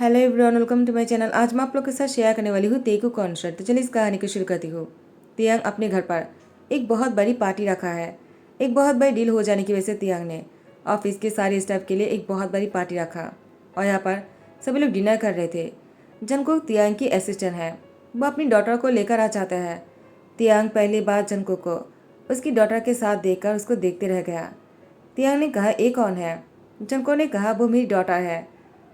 Hello everyone, welcome to my channel. आज मैं आप लोग के साथ शेयर करने वाली हूँ तेगू कॉन्सर्ट। तो चलिए इस कहानी को शुरू करती हूँ। तियांग अपने घर पर एक बहुत बड़ी पार्टी रखा है। एक बहुत बड़ी डील हो जाने की वजह से तियांग ने ऑफिस के सारे स्टाफ के लिए एक बहुत बड़ी पार्टी रखा और यहाँ पर सभी लोग डिनर कर रहे थे। जंगकुक तियांग की असिस्टेंट है। वो अपनी डॉटर को लेकर आ चाहता है। तियांग पहली बार जंगकुक को उसकी डॉटर के साथ देखकर उसको देखते रह गया। तियांग ने कहा, ये कौन है? जंगकुक ने कहा, वो मेरी डॉटर है।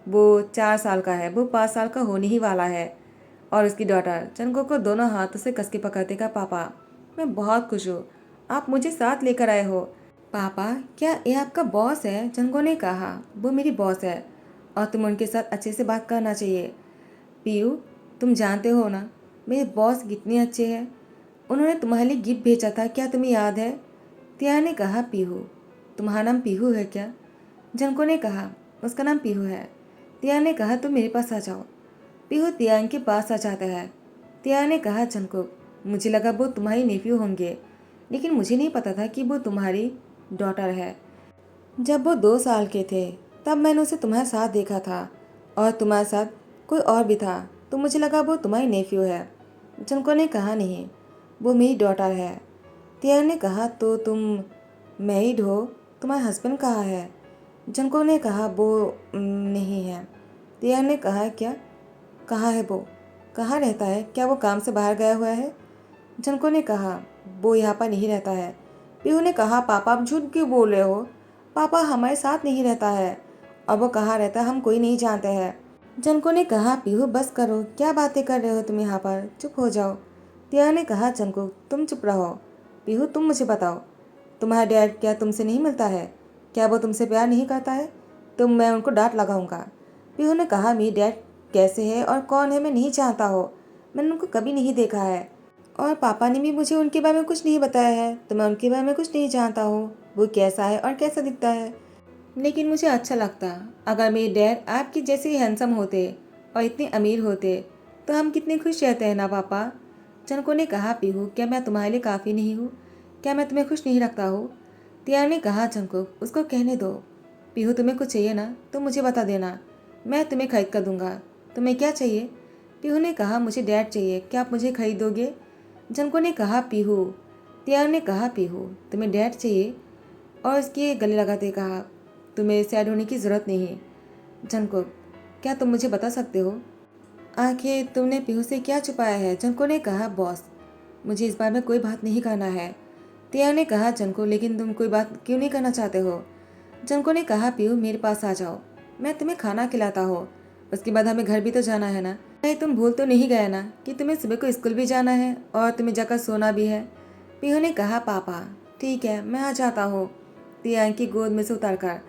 वो 4 साल का है। वो 5 साल का होने ही वाला है। और उसकी डॉटर जंगकुक को दोनों हाथों से कस के पकड़ते कहा, पापा मैं बहुत खुश हूँ, आप मुझे साथ लेकर आए हो। पापा, क्या ये आपका बॉस है? जंगकुक ने कहा, वो मेरी बॉस है और तुम उनके साथ अच्छे से बात करना चाहिए। पीयू, तुम जानते हो ना मेरे बॉस कितने अच्छे हैं। उन्होंने तुम्हारे लिए गिफ्ट भेजा था, क्या तुम्हें याद है? तिया ने कहा, पीहू। तुम्हारा नाम पीहू है क्या? जंगकुक ने कहा, उसका नाम पीहू है। तिया ने कहा, तुम मेरे पास आ जाओ। पीहू तियांग के पास आ जाता है। तिया ने कहा, जंगकुक, मुझे लगा वो तुम्हारी नेफ्यू होंगे, लेकिन मुझे नहीं पता था कि वो तुम्हारी डॉटर है। जब वो 2 साल के थे तब मैंने उसे तुम्हारे साथ देखा था और तुम्हारे साथ कोई और भी था, तो मुझे लगा वो तुम्हारी नेफ्यू है। जंगकुक ने कहा, नहीं, वो मेरी डॉटर है। तिया ने कहा, तो तुम मैरिड हो? तुम्हारा हस्बैंड कहाँ है? जंगकुक ने कहा, वो नहीं है। तिया ने कहा, क्या? कहाँ है वो? कहाँ रहता है? क्या वो काम से बाहर गया हुआ है? जंगकुक ने कहा, वो यहाँ पर नहीं रहता है। पीहू ने कहा, पापा आप झूठ क्यों बोल रहे हो? पापा हमारे साथ नहीं रहता है और वो कहाँ रहता है हम कोई नहीं जानते हैं। जंगकुक ने कहा, पीहू बस करो, क्या बातें कर रहे हो तुम यहाँ पर, चुप हो जाओ। तिया ने कहा, जंगकुक तुम चुप रहो। पीहू तुम मुझे बताओ, तुम्हारा डैड क्या तुमसे नहीं मिलता है? क्या वो तुमसे प्यार नहीं करता है? तो मैं उनको डांट लगाऊंगा। पीहू ने कहा, मेरी डैड कैसे है और कौन है मैं नहीं जानता हो, मैंने उनको कभी नहीं देखा है और पापा ने भी मुझे उनके बारे में कुछ नहीं बताया है, तो मैं उनके बारे में कुछ नहीं जानता हूँ वो कैसा है और कैसा दिखता है। लेकिन मुझे अच्छा लगता अगर मेरे डैड आपकी जैसे ही हैंडसम होते और इतने अमीर होते तो हम कितने खुश रहते हैं ना पापा। जंगकुक ने कहा, पीहू क्या मैं तुम्हारे लिए काफ़ी नहीं हूँ? क्या मैं तुम्हें खुश नहीं रखता हूँ? तिया ने कहा, जंगकुक उसको कहने दो। पीहू तुम्हें कुछ चाहिए ना तो मुझे बता देना, मैं तुम्हें खरीद कर दूंगा। तुम्हें क्या चाहिए? पीहू ने कहा, मुझे डैड चाहिए, क्या आप मुझे खरीद दोगे? जंगकुक ने कहा, पीहू। तिया ने कहा, पीहू तुम्हें डैड चाहिए? और उसके गले लगाते कहा, तुम्हें सैड होने की ज़रूरत नहीं। जंगकुक, क्या तुम मुझे बता सकते हो आखिर तुमने पीहू से क्या छुपाया है? जंगकुक ने कहा, बॉस मुझे इस बारे में कोई बात नहीं करना है। तिया ने कहा, जंगकुक लेकिन तुम कोई बात क्यों नहीं करना चाहते हो? जंगकुक ने कहा, पीहू मेरे पास आ जाओ, मैं तुम्हें खाना खिलाता हूँ, उसके बाद हमें घर भी तो जाना है ना। कहीं तुम भूल तो नहीं गए ना कि तुम्हें सुबह को स्कूल भी जाना है और तुम्हें जाकर सोना भी है? पीहू ने कहा, पापा ठीक है मैं आ जाता हूँ। तियांग की गोद में से उतरकर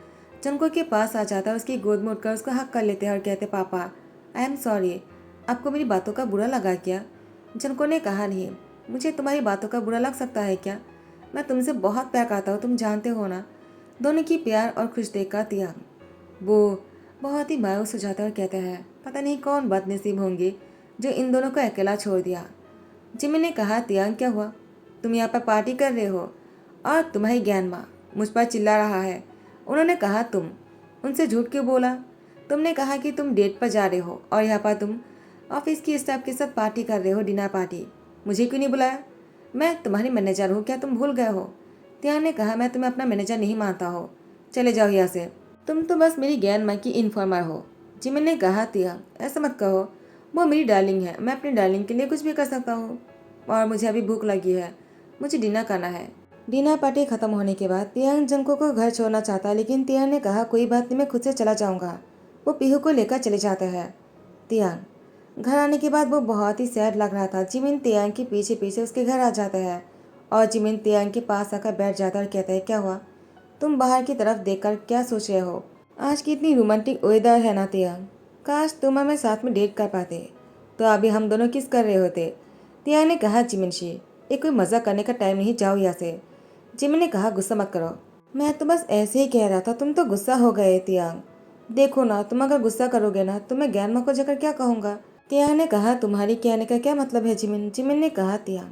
जंगकुक के पास आ जाता है, उसकी गोद में उठकर उसको हक कर लेते हैं और कहते, पापा आई एम सॉरी, आपको मेरी बातों का बुरा लगा क्या? जंगकुक ने कहा, नहीं, मुझे तुम्हारी बातों का बुरा लग सकता है क्या? मैं तुमसे बहुत प्यार करता हूँ, तुम जानते हो ना। दोनों की प्यार और खुश देखकर तियांग वो बहुत ही मायूस हो जाता है और कहता है, पता नहीं कौन बदनसीब होंगे जो इन दोनों को अकेला छोड़ दिया। जिमिन ने कहा, तियांग क्या हुआ? तुम यहाँ पर पार्टी कर रहे हो और तुम्हारी ज्ञान माँ मुझ पर चिल्ला रहा है। उन्होंने कहा, तुम उनसे झूठ क्यों बोला? तुमने कहा कि तुम डेट पर जा रहे हो और यहाँ पर तुम ऑफिस की स्टाफ के साथ पार्टी कर रहे हो, डिनर पार्टी। मुझे क्यों नहीं बुलाया? मैं तुम्हारी मैनेजर हूँ, क्या तुम भूल गए हो? तियांग ने कहा, मैं तुम्हें अपना मैनेजर नहीं मानता हो, चले जाओ यहाँ से, तुम तो बस मेरी ज्ञान माँ की इन्फॉर्मर हो। जिमिन ने कहा, तियांग ऐसा मत कहो, वो मेरी डार्लिंग है, मैं अपनी डार्लिंग के लिए कुछ भी कर सकता हूँ और मुझे अभी भूख लगी है, मुझे डिनर करना है। डिनर पार्टी खत्म होने के बाद तियांग जंगकुक को घर छोड़ना चाहता, लेकिन तियांग ने कहा, कोई बात नहीं, मैं खुद से चला जाऊंगा। वो पीहू को लेकर चले जाता है। तियांग घर आने के बाद वो बहुत ही सैड लग रहा था। जिमिन तियांग के पीछे पीछे उसके घर आ जाता है और जिमिन तियांग के पास आकर बैठ जाता है और कहता है, क्या हुआ? तुम बाहर की तरफ देखकर क्या सोच रहे हो? आज की इतनी रोमांटिक वेदर है ना तियांग, काश तुम हमें साथ में डेट कर पाते तो अभी हम दोनों किस कर रहे होते। तियांग ने कहा, जिमिनशी ये कोई मज़ा करने का टाइम नहीं, जाओ यहाँ से। जिमिन ने कहा, गुस्सा मत करो, मैं तो बस ऐसे ही कह रहा था, तुम तो गुस्सा हो गए। तियांग देखो ना, तुम अगर गुस्सा करोगे ना तो मैं ज्ञान माँ को जाकर क्या कहूँगा? तियांग ने कहा, तुम्हारी कहने का क्या मतलब है जिमिन? जिमिन ने कहा, तियांग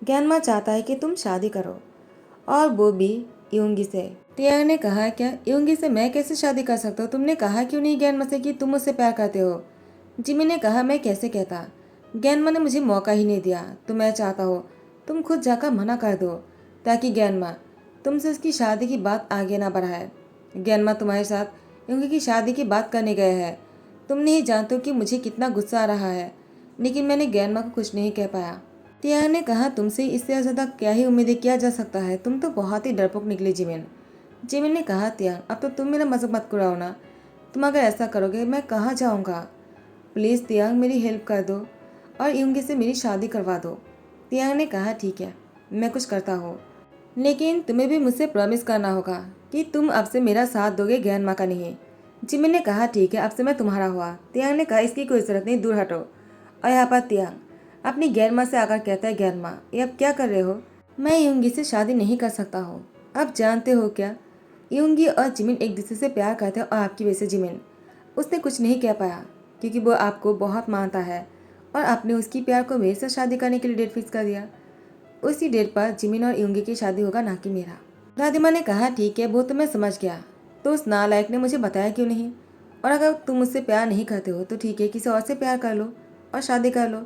ज्ञान माँ चाहता है कि तुम शादी करो और वो भी यूंगी से। तियांग ने कहा, क्या योंगी से मैं कैसे शादी कर सकता हूँ? तुमने कहा क्यों नहीं ज्ञानमा से कि तुम मुझसे प्यार करते हो? जिमिन ने कहा, मैं कैसे कहता, ज्ञानमा ने मुझे मौका ही नहीं दिया। तो मैं चाहता हो तुम खुद जाकर मना कर दो, ताकि ज्ञानमा तुमसे उसकी शादी की बात आगे ना बढ़ाए। ज्ञानमा तुम्हारे साथ योंगी की शादी की बात करने गए हैं। तुम नहीं जानते हो कि मुझे कितना गुस्सा आ रहा है, लेकिन मैंने ज्ञानमा को कुछ नहीं कह पाया। तियांग ने कहा, तुमसे इससे ज़्यादा क्या ही उम्मीदें किया जा सकता है? तुम तो बहुत ही डरपोक निकली जिमिन। जिमिन ने कहा, तियांग अब तो तुम मेरा मजाक मत उड़ाओ ना। तुम अगर ऐसा करोगे मैं कहाँ जाऊँगा? प्लीज़ तियांग मेरी हेल्प कर दो और योंगी से मेरी शादी करवा दो। तियांग ने कहा, ठीक है मैं कुछ करता हूँ, लेकिन तुम्हें भी मुझसे प्रॉमिस करना होगा कि तुम अब से मेरा साथ दोगे, ज्ञान माँ का नहीं। जिमिन ने कहा, ठीक है अब से मैं तुम्हारा हुआ। तियांग ने कहा, इसकी कोई जरूरत नहीं, दूर हटो। और यहाँ पर तियांग अपनी ज्ञान माँ से आकर कहता है, ज्ञान माँ ये अब क्या कर रहे हो? मैं योंगी से शादी नहीं कर सकता हूँ। आप जानते हो क्या, योंगी और जिमिन एक दूसरे से प्यार करते हैं और आपकी वजह से जिमिन उसने कुछ नहीं कह पाया, क्योंकि वो आपको बहुत मानता है और आपने उसकी प्यार को मेरे साथ शादी करने के लिए डेट फिक्स कर दिया। उसी डेट पर जिमिन और योंगी की शादी होगा, ना कि मेरा। राधिमा ने कहा, ठीक है वो तो मैं समझ गया, तो उस नालायक ने मुझे बताया क्यों नहीं? और अगर तुम मुझसे प्यार नहीं करते हो तो ठीक है, किसी और से प्यार कर लो और शादी कर लो।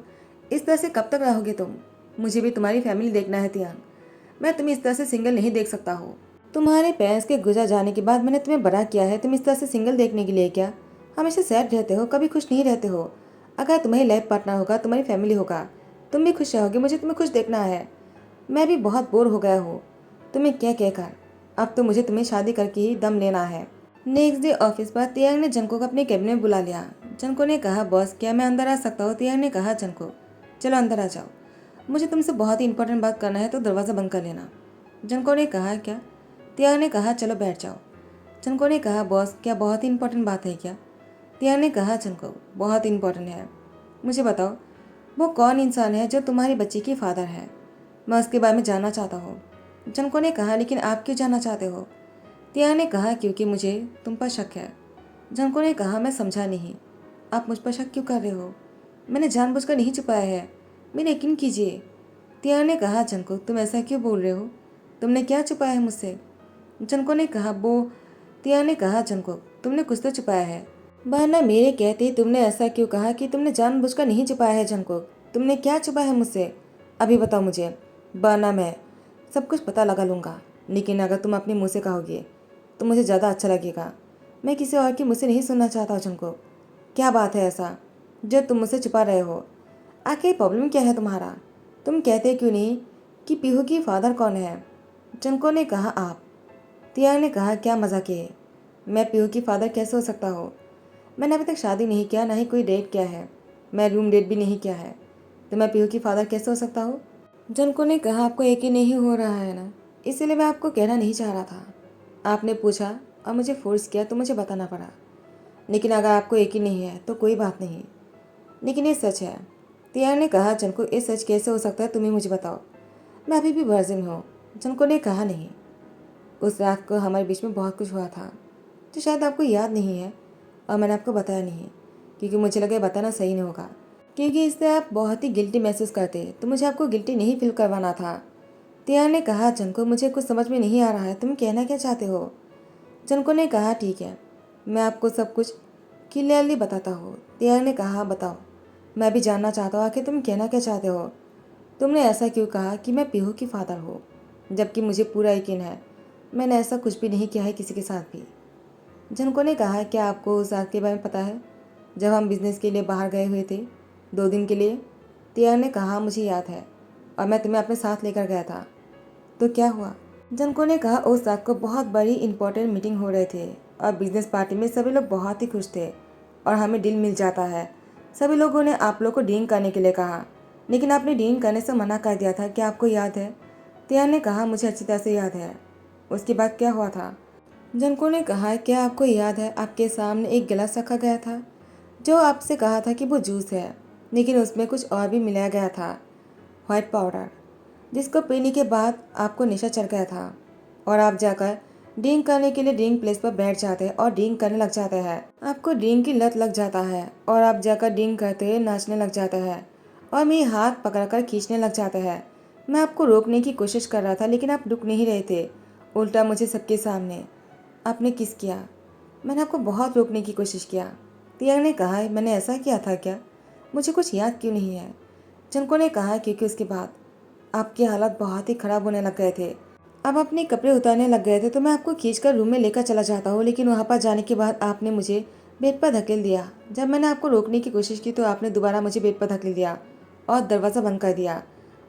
इस तरह से कब तक रहोगे तुम? मुझे भी तुम्हारी फैमिली देखना है तियांग। मैं तुम्हें इस तरह से सिंगल नहीं देख सकता हो। तुम्हारे पेरेंट्स के गुजर जाने के बाद मैंने तुम्हें बड़ा किया है, तुम इस तरह से सिंगल देखने के लिए क्या? हमेशा सैड रहते हो, कभी खुश नहीं रहते हो। अगर तुम्हारी लाइफ पार्टनर होगा, तुम्हारी फैमिली होगा, तुम भी खुश रहोगे। मुझे तुम्हें खुश देखना है। मैं भी बहुत बोर हो गया हूँ तुम्हें क्या कहकर। अब तो मुझे तुम्हें शादी करके ही दम लेना है। नेक्स्ट डे ऑफिस पर तियांग ने जंको को अपने कैबिन में बुला लिया। जंको ने कहा, बॉस क्या मैं अंदर आ सकता हूँ? तियांग ने कहा, जंको चलो अंदर आ जाओ, मुझे तुमसे बहुत ही इंपॉर्टेंट बात करना है, तो दरवाज़ा बंद कर लेना। जंको ने कहा, क्या? तियांग ने कहा, चलो बैठ जाओ। जंको ने कहा, बॉस क्या बहुत ही इंपॉर्टेंट बात है क्या? तियांग ने कहा, जंको बहुत इंपॉर्टेंट है। मुझे बताओ वो कौन इंसान है जो तुम्हारी बच्ची की फादर है? मैं उसके बारे में जानना चाहता हूँ। जंको ने कहा, लेकिन आप क्यों जानना चाहते हो? तियांग ने कहा, क्योंकि मुझे तुम पर शक है। जंको ने कहा, मैं समझा नहीं, आप मुझ पर शक क्यों कर रहे हो? मैंने जानबूझकर नहीं छुपाया है, मेरे यकीन कीजिए। तियांग ने कहा, जंको तुम ऐसा क्यों बोल रहे हो? तुमने क्या छुपाया है मुझसे? जंको ने कहा, वो तियांग ने कहा, जंको तुमने कुछ तो छुपाया है, वरना मेरे कहते ही तुमने ऐसा क्यों कहा कि तुमने जानबूझकर नहीं छुपाया है? जंको तुमने क्या छुपाया है मुझसे, अभी बताओ मुझे, वरना मैं सब कुछ पता लगा लूँगा। लेकिन अगर तुम अपने मुँह से कहोगे तो मुझे ज़्यादा अच्छा लगेगा। मैं किसी और की मुझसे नहीं सुनना चाहता हूँ। जंको क्या बात है ऐसा जो तुम मुझसे छुपा रहे हो? आखिर प्रॉब्लम क्या है तुम्हारा? तुम कहते क्यों नहीं कि पीहू की फादर कौन है? जंको ने कहा, आप। तियांग ने कहा, क्या मजाक है? मैं पीहू की फादर कैसे हो सकता हो? मैंने अभी तक शादी नहीं किया, ना ही कोई डेट किया है, मैं रूम डेट भी नहीं किया है, तो मैं पीहू की फादर कैसे हो सकता हूँ? जनको ने कहा, आपको यकीन नहीं हो रहा है ना, इसीलिए मैं आपको कहना नहीं चाह रहा था। आपने पूछा और मुझे फोर्स किया तो मुझे बताना पड़ा। लेकिन अगर आपको यकीन नहीं है तो कोई बात नहीं, लेकिन ये सच है। तियांग ने कहा, जनको ये सच कैसे हो सकता है, तुम्हें मुझे बताओ, मैं अभी भी वर्जिन हूँ। जनको ने कहा, नहीं, उस रात को हमारे बीच में बहुत कुछ हुआ था जो शायद आपको याद नहीं है और मैंने आपको बताया नहीं, क्योंकि मुझे लगा बताना सही नहीं होगा, क्योंकि इससे आप बहुत ही गिल्टी महसूस करते, तो मुझे आपको गिल्टी नहीं फील करवाना था। तियांग ने कहा, जनको मुझे कुछ समझ में नहीं आ रहा है, तुम कहना क्या चाहते हो? जनको ने कहा, ठीक है मैं आपको सब कुछ क्लियरली बताता हूँ। तियांग ने कहा, बताओ, मैं भी जानना चाहता हूँ आखिर तुम कहना क्या चाहते हो। तुमने ऐसा क्यों कहा कि मैं पीहू की फादर हूँ, जबकि मुझे पूरा यकीन है मैंने ऐसा कुछ भी नहीं किया है किसी के साथ भी। जनको ने कहा, क्या आपको उस रात के बारे में पता है जब हम बिजनेस के लिए बाहर गए हुए थे 2 दिन के लिए? तियांग ने कहा, मुझे याद है और मैं तुम्हें अपने साथ लेकर गया था। तो क्या हुआ? जनको ने कहा, उस रात को बहुत बड़ी इंपॉर्टेंट मीटिंग हो रहे थे और बिजनेस पार्टी में सभी लोग बहुत ही खुश थे और हमें डील मिल जाता है। सभी लोगों ने आप लोग को डीलिंग करने के लिए कहा, लेकिन आपने डीलिंग करने से मना कर दिया था, क्या आपको याद है? तियांग ने कहा, मुझे अच्छी तरह से याद है। उसके बाद क्या हुआ था? जनको ने कहा, क्या आपको याद है आपके सामने एक गिलास रखा गया था जो आपसे कहा था कि वो जूस है, लेकिन उसमें कुछ और भी मिलाया गया था, व्हाइट पाउडर, जिसको पीने के बाद आपको नशा चढ़ गया था और आप जाकर ड्रिंक करने के लिए ड्रिंक प्लेस पर बैठ जाते हैं और ड्रिंक करने लग जाते हैं। आपको ड्रिंक की लत लग जाता है और आप जाकर ड्रिंक करते हुए नाचने लग जाते हैं और मेरे हाथ पकड़कर खींचने लग जाते हैं। मैं आपको रोकने की कोशिश कर रहा था, लेकिन आप रुक नहीं रहे थे उल्टा मुझे सबके सामने आपने किस किया। मैंने आपको बहुत रोकने की कोशिश किया। तियांग ने कहा, मैंने ऐसा किया था क्या? मुझे कुछ याद क्यों नहीं है? जंको ने कहा, क्योंकि उसके बाद आपकी हालत बहुत ही ख़राब होने लग गए थे। आप अपने कपड़े उतारने लग गए थे तो मैं आपको खींचकर रूम में लेकर चला जाता हूँ, लेकिन वहाँ पर जाने के बाद आपने मुझे बेड पर धकेल दिया। जब मैंने आपको रोकने की कोशिश की तो आपने दोबारा मुझे बेड पर धकेल दिया और दरवाज़ा बंद कर दिया,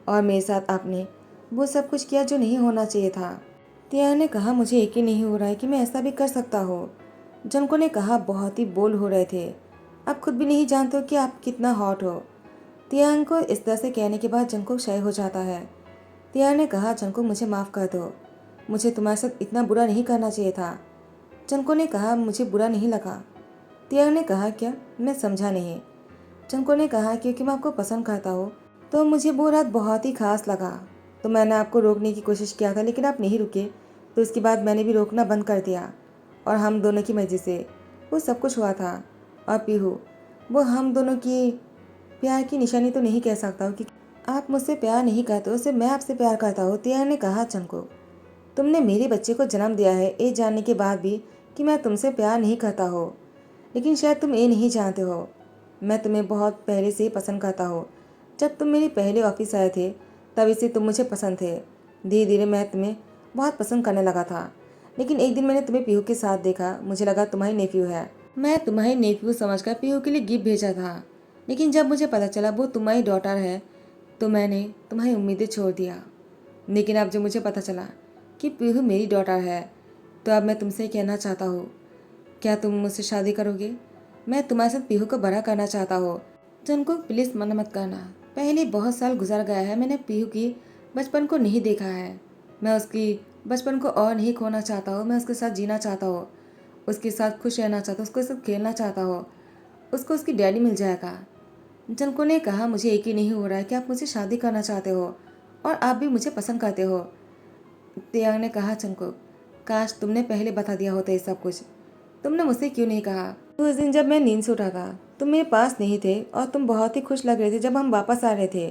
और मेरे साथ आपने वो सब कुछ किया जो नहीं होना चाहिए था। तियांग ने कहा, मुझे यकीन नहीं हो रहा है कि मैं ऐसा भी कर सकता हूँ। जंको ने कहा, बहुत ही बोल हो रहे थे, आप खुद भी नहीं जानते हो कि आप कितना हॉट हो। तियांग को इस तरह से कहने के बाद जंको क्षय हो जाता है। तियांग ने कहा, जंको मुझे माफ़ कर दो, मुझे तुम्हारे साथ इतना बुरा नहीं करना चाहिए था। जंको ने कहा, मुझे बुरा नहीं लगा। तियांग ने कहा, क्या? मैं समझा नहीं। जंको ने कहा, क्योंकि मैं आपको पसंद करता हूँ तो मुझे वो रात बहुत ही खास लगा। तो मैंने आपको रोकने की कोशिश किया था, लेकिन आप नहीं रुके, तो उसके बाद मैंने भी रोकना बंद कर दिया और हम दोनों की मर्जी से वो सब कुछ हुआ था। और पीहू, वो हम दोनों की प्यार की निशानी तो नहीं कह सकता हूँ कि आप मुझसे प्यार नहीं करते हो, सिर्फ मैं आपसे प्यार करता हूँ। तियांग ने कहा, जंको तुमने मेरे बच्चे को जन्म दिया है ये जानने के बाद भी कि मैं तुमसे प्यार नहीं करता हो, लेकिन शायद तुम ये नहीं जानते हो, मैं तुम्हें बहुत पहले से ही पसंद करता हूँ। जब तुम मेरे पहले ऑफिस आए थे तभी से तुम मुझे पसंद थे। धीरे धीरे मैं तुम्हें बहुत पसंद करने लगा था, लेकिन एक दिन मैंने तुम्हें पीहू के साथ देखा, मुझे लगा तुम्हारी नेफ्यू है। मैं तुम्हारी नेफ्यू समझकर पीहू के लिए गिफ्ट भेजा था, लेकिन जब मुझे पता चला वो तुम्हारी डॉटर है तो मैंने तुम्हारी उम्मीदें छोड़ दिया। लेकिन अब जब मुझे पता चला कि पीहू मेरी डॉटर है तो अब मैं तुमसे कहना चाहता हूँ, क्या तुम मुझसे शादी करोगे? मैं तुम्हारे साथ पीहू को बड़ा करना चाहता हूँ। जंको प्लीज़ मना मत करना। पहले बहुत साल गुजर गया है, मैंने पीहू की बचपन को नहीं देखा है। मैं उसकी बचपन को और नहीं खोना चाहता हूँ। मैं उसके साथ जीना चाहता हूँ, उसके साथ खुश रहना चाहता हूँ, उसके साथ खेलना चाहता हूँ। उसको उसकी डैडी मिल जाएगा। जंको ने कहा, मुझे यकीन नहीं हो रहा है कि आप मुझसे शादी करना चाहते हो और आप भी मुझे पसंद करते हो। तियांग ने कहा, जंको काश तुमने पहले बता दिया होता ये सब कुछ। तुमने मुझसे क्यों नहीं कहा? उस दिन जब मैं नींद से उठा था तुम मेरे पास नहीं थे और तुम बहुत ही खुश लग रहे थे जब हम वापस आ रहे थे,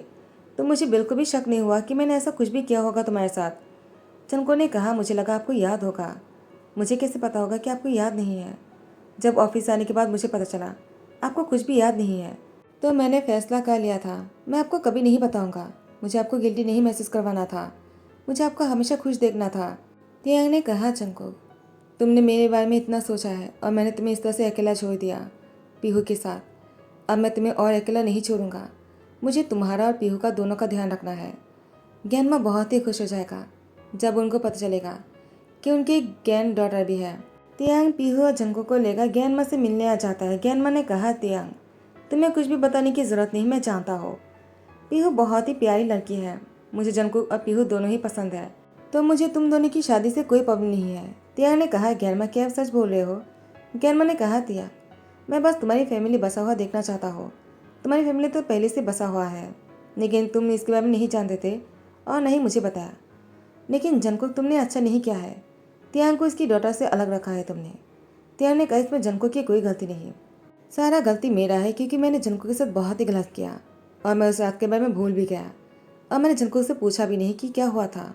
तो मुझे बिल्कुल भी शक नहीं हुआ कि मैंने ऐसा कुछ भी किया होगा तुम्हारे साथ। चनको ने कहा, मुझे लगा आपको याद होगा। मुझे कैसे पता होगा कि आपको याद नहीं है? जब ऑफिस आने के बाद मुझे पता चला आपको कुछ भी याद नहीं है, तो मैंने फैसला कर लिया था मैं आपको कभी नहीं बताऊंगा। मुझे आपको गिल्टी नहीं महसूस करवाना था, मुझे आपको हमेशा खुश देखना था। तियांग ने कहा, चंको तुमने मेरे बारे में इतना सोचा है और मैंने तुम्हें इस तरह से अकेला छोड़ दिया पीहू के साथ। अब मैं तुम्हें और अकेला नहीं छोड़ूंगा। मुझे तुम्हारा और पीहू का दोनों का ध्यान रखना है। ज्ञानमा बहुत ही खुश हो जाएगा जब उनको पता चलेगा कि उनकी एक ग्रैंड डॉटर भी है। तियांग पीहू और जंको को लेकर ज्ञानमा से मिलने आ जाता है। ज्ञानमा ने कहा, तियांग तुम्हें कुछ भी बताने की ज़रूरत नहीं, मैं जानता हूँ। पीहू बहुत ही प्यारी लड़की है, मुझे जंको और पीहू दोनों ही पसंद है, तो मुझे तुम दोनों की शादी से कोई प्रॉब्लम नहीं है। तियांग ने कहा, ज्ञानमा क्या आप सच बोल रहे हो? ज्ञानमा ने कहा, तियांग मैं बस तुम्हारी फैमिली बसा हुआ देखना चाहता हूँ। तुम्हारी फैमिली तो पहले से बसा हुआ है, लेकिन तुम इसके बारे में नहीं जानते थे और नहीं मुझे बताया। लेकिन जनको तुमने अच्छा नहीं किया है, तियांग को इसकी डॉटर से अलग रखा है तुमने। तियांग ने कहा, इसमें जनको की कोई गलती नहीं, सारा गलती मेरा है, क्योंकि मैंने जनको के साथ बहुत ही गलत किया और मैं उस रात के बारे में भूल भी गया और मैंने जनको से पूछा भी नहीं कि क्या हुआ था।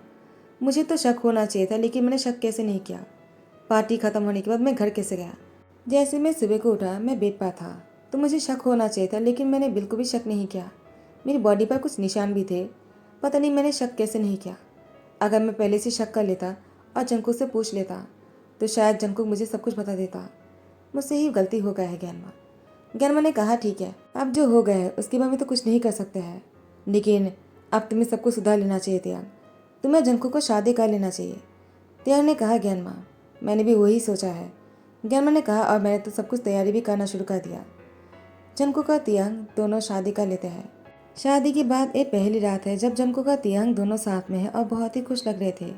मुझे तो शक होना चाहिए था, लेकिन मैंने शक कैसे नहीं किया। पार्टी खत्म होने के बाद मैं घर कैसे गया? जैसे मैं सुबह को उठा मैं बेड पर था, तो मुझे शक होना चाहिए था, लेकिन मैंने बिल्कुल भी शक नहीं किया। मेरी बॉडी पर कुछ निशान भी थे, पता नहीं मैंने शक कैसे नहीं किया। अगर मैं पहले से शक कर लेता और जंकू से पूछ लेता तो शायद जंकू मुझे सब कुछ बता देता। मुझसे ही गलती हो गया है ज्ञानमा। ज्ञानमा ने कहा, ठीक है, अब जो हो गया है उसके बाद में तो कुछ नहीं कर सकते हैं, लेकिन अब तुम्हें सब कुछ सुधार लेना चाहिए तियांग। तुम्हें जंकू को शादी कर लेना चाहिए। तियांग ने कहा, ज्ञानमा मैंने भी वही सोचा है। ज्ञानमा ने कहा, और मैंने तो सब कुछ तैयारी भी करना शुरू कर दिया। जंकू का तियांग दोनों शादी कर लेते हैं। शादी के बाद एक पहली रात है जब जंकू का तियांग दोनों साथ में है और बहुत ही खुश लग रहे थे।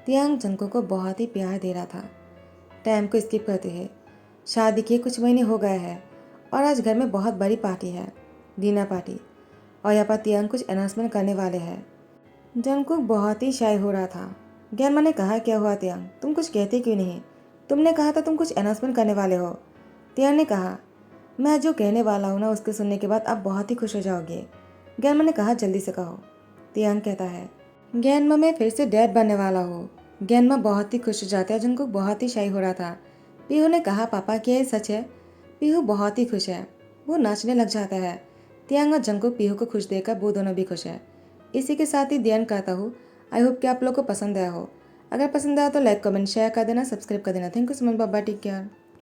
तियांग जंकू को बहुत ही प्यार दे रहा था। टाइम को स्किप करते हैं, शादी के कुछ महीने हो गए हैं और आज घर में बहुत बड़ी पार्टी है, डिनर पार्टी, और यहाँ पर तियांग कुछ अनाउंसमेंट करने वाले हैं। जंकुक बहुत ही शाय हो रहा था। ज्ञानमा ने कहा, क्या हुआ तियांग, तुम कुछ कहते क्यों नहीं? तुमने कहा था तुम कुछ अनाउंसमेंट करने वाले हो। तियांग ने कहा, मैं जो कहने वाला हूँ ना उसके सुनने के बाद आप बहुत ही खुश हो जाओगे। ज्ञानमा ने कहा, जल्दी से कहो। तियांग कहता है, ज्ञानमा मैं फिर से डैड बनने वाला हूँ। ज्ञानमा बहुत ही खुश हो जाता है। जंगकुक बहुत ही शाई हो रहा था। पीहू ने कहा, पापा क्या ये सच है? पीहू बहुत ही खुश है। वो नाचने लग जाता है। तियांग और जंगकुक पीहू को खुश देखकर वो दोनों भी खुश है। इसी के साथ ही ध्यान करता हूँ। आई होप कि आप लोग को पसंद आया हो। अगर पसंद आया तो लाइक कमेंट शेयर कर देना, सब्सक्राइब कर देना। Thank you so much. Bye bye, take care.